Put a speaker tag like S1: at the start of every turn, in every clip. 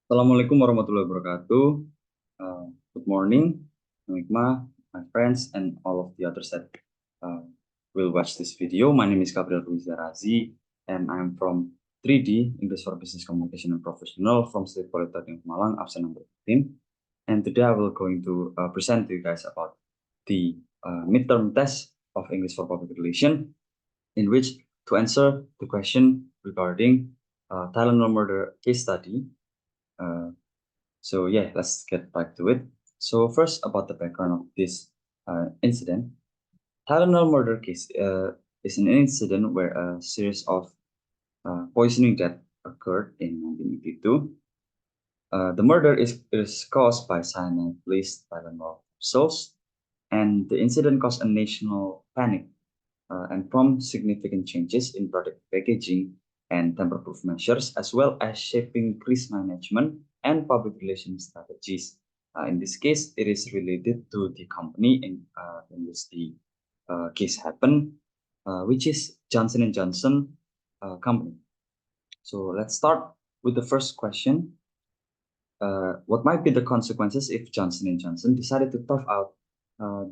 S1: Assalamualaikum warahmatullahi wabarakatuh. Good morning, Hiqma, my friends, and all of the others that uh, will watch this video. My name is Gabriel Ruizhiarazy, and I'm from 3D, English for Business Communication and Professional from State Polytechnic of Malang, option number 15. And today I will going to present to you guys about the midterm test of English for Public Relation, in which to answer the question regarding Tylenol murder case study. Uh, so yeah, let's get back to it. So first, about the background of this incident. Tylenol murder case is an incident where a series of poisoning death occurred in 1982. The murder is caused by cyanide-laced Tylenol capsules, and the incident caused a national panic and prompt significant changes in product packaging and tamper-proof measures, as well as shaping risk management and public relations strategies. In this case, it is related to the company in which the case happened, which is Johnson& and Johnson company. So let's start with the first question. What might be the consequences if Johnson& and Johnson decided to tough out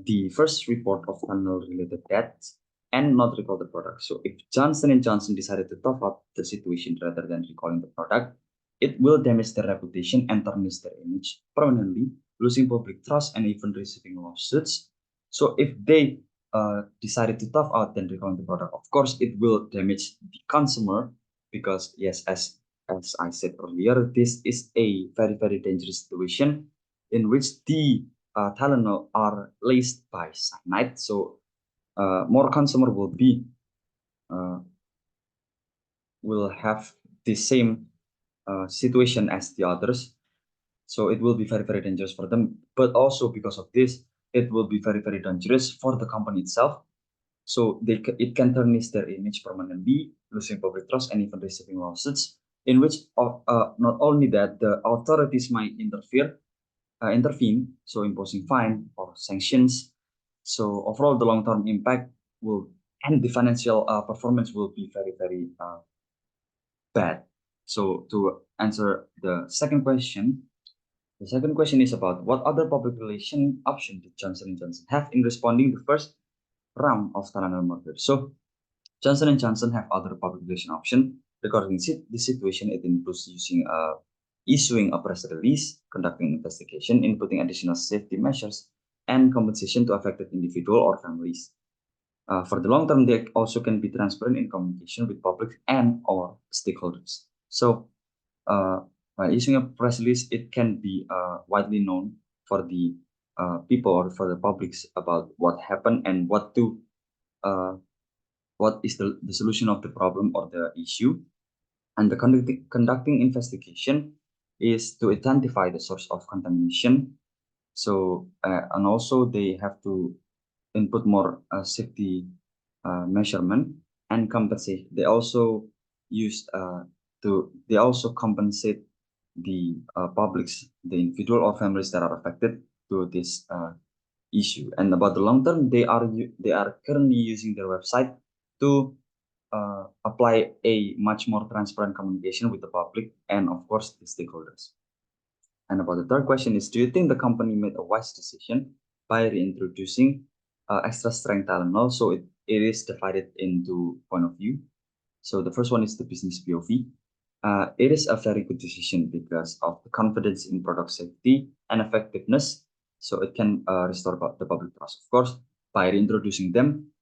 S1: the first report of tunnel-related deaths and not recall the product? So if Johnson& Johnson decided to tough out the situation rather than recalling the product, it will damage their reputation and tarnish their image permanently, losing public trust and even receiving lawsuits. So if they decided to tough out then recalling the product, of course it will damage the consumer because yes, as I said earlier, this is a very, very dangerous situation in which the Tylenol are laced by cyanide. So more consumer uh, will have the same situation as the others. So it will be very, very dangerous for them. But also because of this, it will be very, very dangerous for the company itself. So it can tarnish their image permanently, losing public trust and even receiving lawsuits. In which not only that, the authorities might intervene, so imposing fine or sanctions. So overall, the long-term impact will and the financial performance will be very, very bad. So to answer the second question is about what other public relation option did Johnson& Johnson have in responding to the first round of Tylenol murder. So Johnson& Johnson have other public relation option regarding this situation. It includes issuing a press release, conducting investigation, inputting additional safety measures, and compensation to affected individual or families. For the long term, they also can be transparent in communication with public and or stakeholders. So by issuing a press release, it can be widely known for the people or for the publics about what happened and uh, what is the solution of the problem or the issue. And the conducting investigation is to identify the source of contamination. So and also they have to input more safety measurement and compensate. They also use they also compensate the publics, the individual or families that are affected to this issue. And about the long term, they are currently using their website to apply a much more transparent communication with the public and of course the stakeholders. And about the third question is, do you think the company made a wise decision by reintroducing extra strength Tylenol? So it is divided into point of view. So the first one is the business POV. It is a very good decision because of the confidence in product safety and effectiveness. So it can restore the public trust. Of course, by reintroducing them,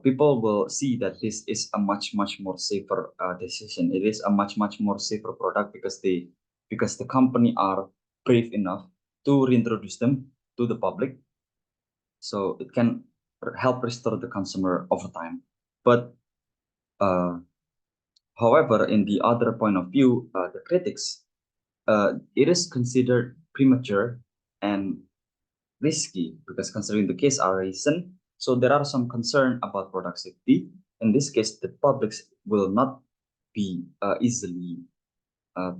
S1: people will see that this is a much more safer decision. It is a much more safer product because the company are brave enough to reintroduce them to the public. So it can help restore the consumer over time. But uh, however, in the other point of view, the critics, it is considered premature and risky because considering the case are recent, so there are some concern about product safety. In this case, the public will not be easily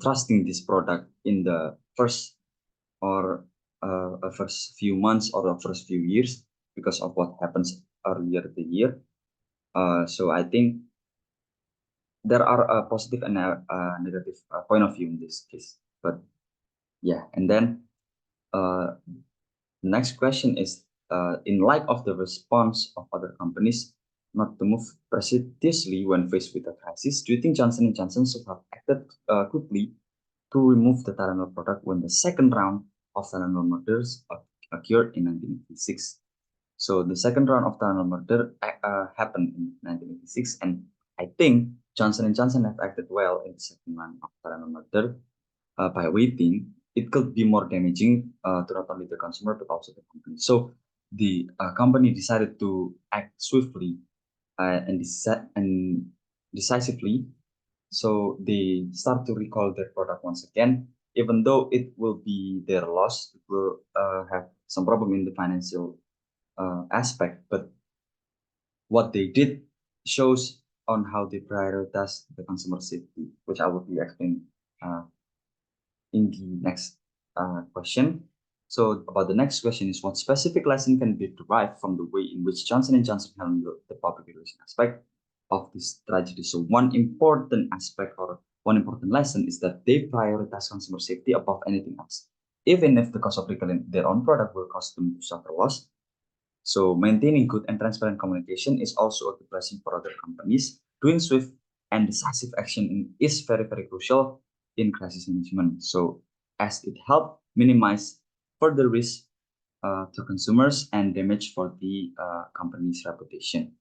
S1: trusting this product in the first few months or the first few years because of what happens earlier the year. So I think there are a positive and a negative point of view in this case. But Yeah, and then uh, the next question is, in light of the response of other companies not to move precipitously when faced with a crisis, do you think Johnson & Johnson should have acted quickly to remove the Tylenol product when the second round of Tylenol murders occurred in 1986? So the second round of Tylenol murder happened in 1986, and I think Johnson & Johnson have acted well in the second round of Tylenol murder by waiting. It could be more damaging to not only the consumer but also the company. So the company decided to act swiftly and decisively. So they start to recall their product once again, even though it will be their loss, it will have some problem in the financial aspect. But what they did shows on how they prioritize the consumer safety, which I will be explaining uh, in the next question. So about the next question is, what specific lesson can be derived from the way in which Johnson & Johnson handled the public relation aspect of this tragedy? So one important aspect or one important lesson is that they prioritize consumer safety above anything else. Even if the cost of recalling their own product will cause them to suffer loss, so maintaining good and transparent communication is also a good blessing for other companies. Doing swift and decisive action is very, very crucial in crisis management. So as it helps minimize further risk to consumers and damage for the company's reputation.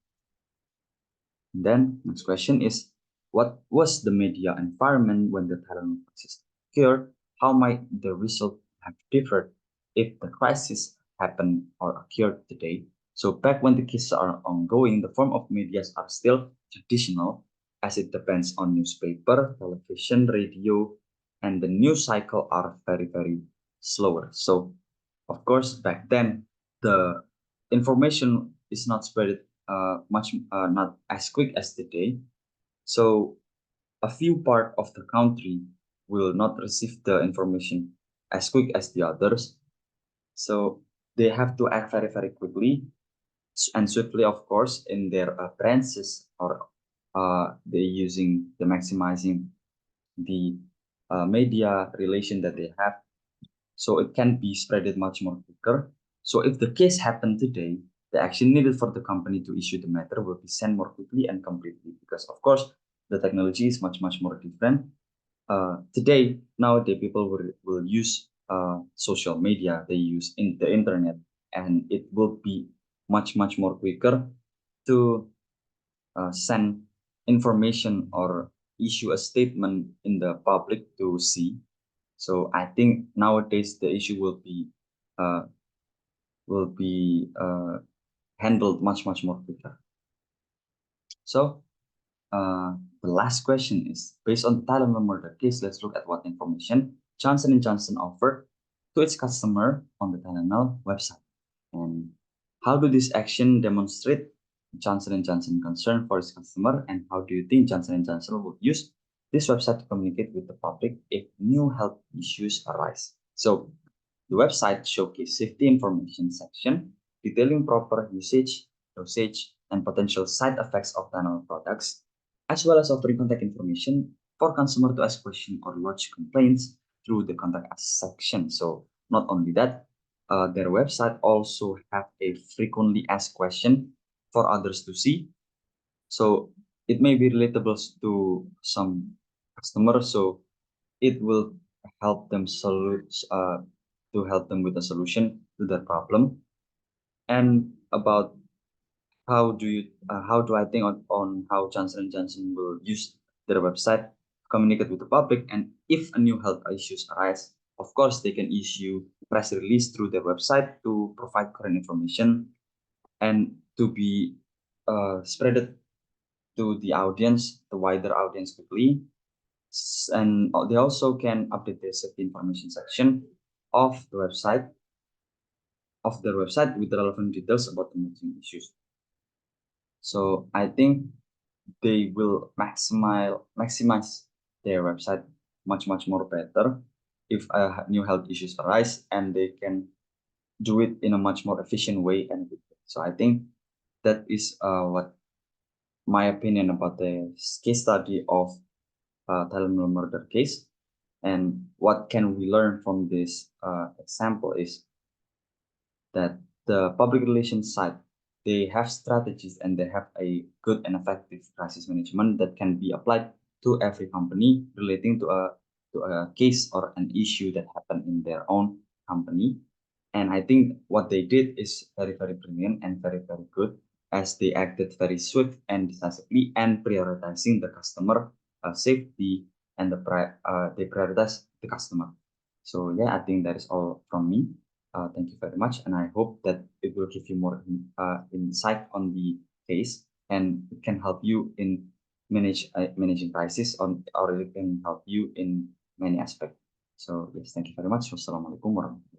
S1: Then next question is, what was the media environment when the Tylenol crisis occurred? How might the result have differed if the crisis happened or occurred today? So back when the cases are ongoing, the form of medias are still traditional, as it depends on newspaper, television, radio, and the news cycle are very, very slower. So of course, back then the information is not spread much not as quick as today. So a few part of the country will not receive the information as quick as the others. So they have to act very, very quickly and swiftly, of course, in their branches, or they using the maximizing the media relation that they have, so it can be spreaded much more quicker. So if the case happened today, the action needed for the company to issue the matter will be sent more quickly and completely, because of course the technology is much, much more different. Today, nowadays, people will use social media, they use the internet, and it will be much, much more quicker to send information or issue a statement in the public to see. So I think nowadays the issue uh, will be handled much, much more quicker. So the last question is, based on the Tylenol murder case, let's look at what information Johnson & Johnson offered to its customer on the Tylenol website. And how do this action demonstrate Johnson & Johnson concern for its customer, and how do you think Johnson & Johnson would use this website to communicate with the public if new health issues arise? So the website showcased safety information section detailing proper usage, dosage, and potential side effects of Tylenol products, as well as offering contact information for consumer to ask questions or lodge complaints through the contact us section. So not only that, their website also have a frequently asked question for others to see. So it may be relatable to some customers. So it will help them to help them with a solution to their problem. And about how do I think on how Johnson & Johnson will use their website to communicate with the public, and if a new health issues arise, of course they can issue press release through their website to provide current information and to be spread to the audience, the wider audience quickly. And they also can update the safety information section of the website of their website with relevant details about emerging issues. So I think they will maximize their website much more better if new health issues arise, and they can do it in a much more efficient way and good way. So I think that is what my opinion about the case study of Tylenol murder case. And what can we learn from this example is that the public relations side, they have strategies and they have a good and effective crisis management that can be applied to every company relating to a case or an issue that happened in their own company. And I think what they did is very, very brilliant and very, very good, as they acted very swift and decisively and prioritizing the customer safety, and they prioritize the customer. So yeah, I think that is all from me. Thank you very much, and I hope that it will give you more insight on the case, and it can help you in managing crisis or it can help you in many aspects. So yes, thank you very much. Wassalamualaikum warahmatullahi wabarakatuh.